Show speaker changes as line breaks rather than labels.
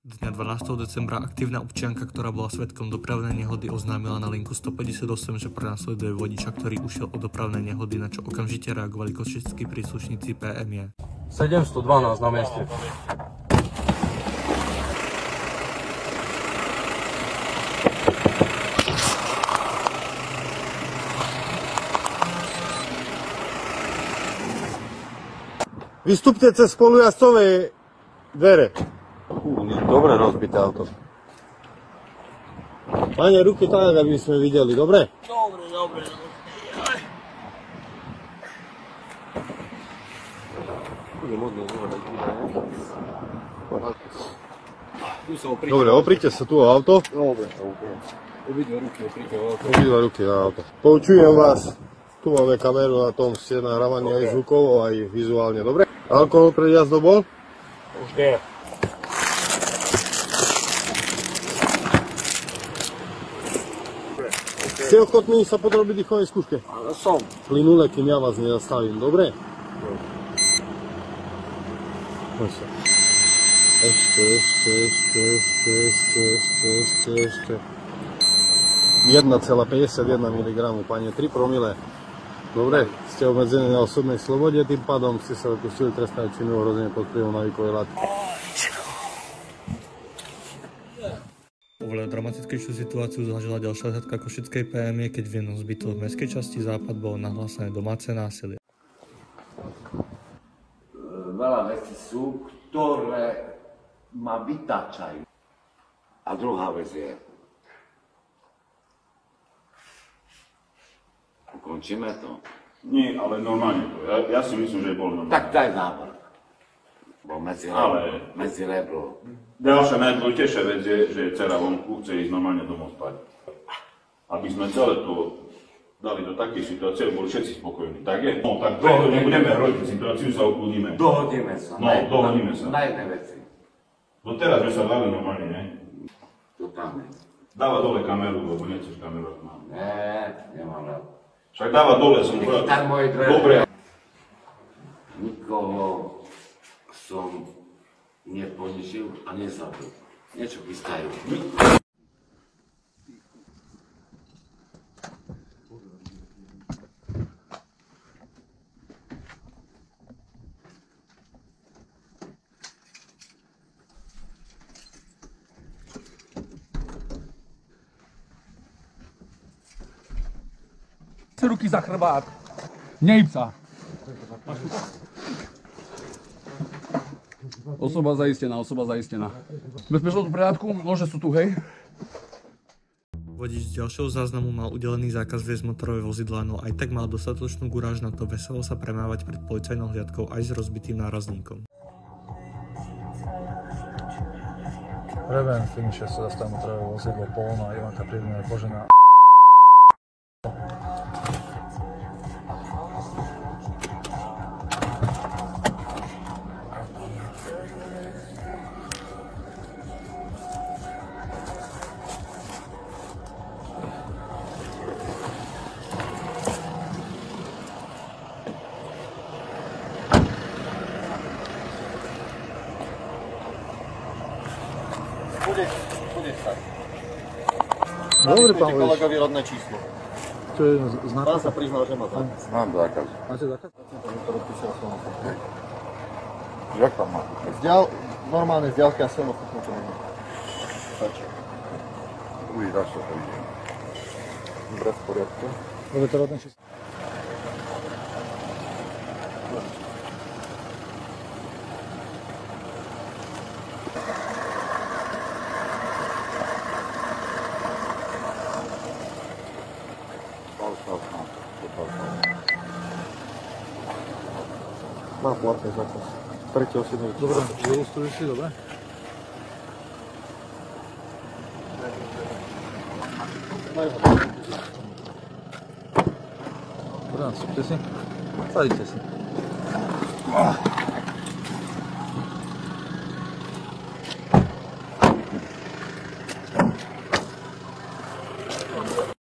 Dňa 12. decembra aktívna občianka, ktorá bola svedkom dopravnej nehody, oznámila na linku 158, že prenasleduje vodiča, ktorý ušiel od dopravnej nehody, na čo okamžite reagovali košickí príslušníci PMJ.
712 na mieste.
Vystupte cez spolujazdcové dvere.
Dobre rozbité auto.
Pane, ruky tak, aby sme videli, dobre?
Dobre.
Dobre, oprite sa tu o auto.
Dobre, obidve ruky oprite o auto.
Obidve ruky na auto. Poučujem vás. Tu máme kameru na tom, ste nahrávaní aj zvukovo, aj vizuálne, dobre? Alkohol pred jazdou bol?
Už nie.
Ste ochotní sa podrobiť dýchovej skúške?
Ale som.
Plynule, kým ja vás nezastavím, dobre? Poď sa. Ešte. 1,51 mg, pane, 3 promile. Dobre, ste obmedzení na osobnej slobode, tým pádom ste sa dopustili trestného činu ohrozenie pod vplyvom návykovej látky.
Oveľa dramatickejšiu situáciu zažila ďalšia hľadka košickej PMJ, keď v jednom z bytov v mestskej časti Západ bolo nahlásené domáce násilie.
Veľa vecí sú, ktoré ma vytáčajú. A druhá vec je, ukončíme to?
Nie, ale normálne to. Ja si myslím, že bol normálne.
Tak daj návrh. Bo medzi rebro.
Ďalšia najdôležitejšia vec je, že dcera vonku chce ísť normálne domov spať. Aby sme celé to dali do takej situácie, boli všetci spokojní. Tak je? No, tak preto nebudeme hroziť situáciu, sa ukludíme.
Dohodneme sa.
Dohodneme sa.
Na jednej veci.
Doteraz sme sa dali normálne, ne?
Totálne.
Dáva dole kameru, lebo nechceš kameru.
Nemám rád.
Však dáva dole, som povedal.
Tak moje dvere.
Dobre.
Nikoho som neponižil a nezabil. Niečo chystajú.
Ruky za chrbát. Nejď sa. Osoba zaistená. Bezpečnosť v poriadku, nože sú tu, hej?
Vodič z ďalšieho záznamu mal udelený zákaz viesť motorové vozidlá, no aj tak mal dostatočnú guráž na to veselo sa premávať pred policajnou hliadkou aj s rozbitým nárazníkom.
Reven, finiše sa zastaví motorové vozidlo Polná, Ivanka Prírodná Božená.
Bude stať. Dobre, pán Vojš.
Kolegovi rodné číslo.
Čo je znak?
Pán sa priznal, že má zákaz.
Mám zákaz.
Máte zákaz?
Jak tam má?
Normálne z ďalky a silno chutnú to nemá. Stačí.
Uvidíš, čo to ide.
Dobre, v poriadku.
Dobre, to rodné číslo.
Má platný zákaz. 3.8.
Dobre, ilustruješ si, dobre? Dobre, nastúpte si. Sadíte si.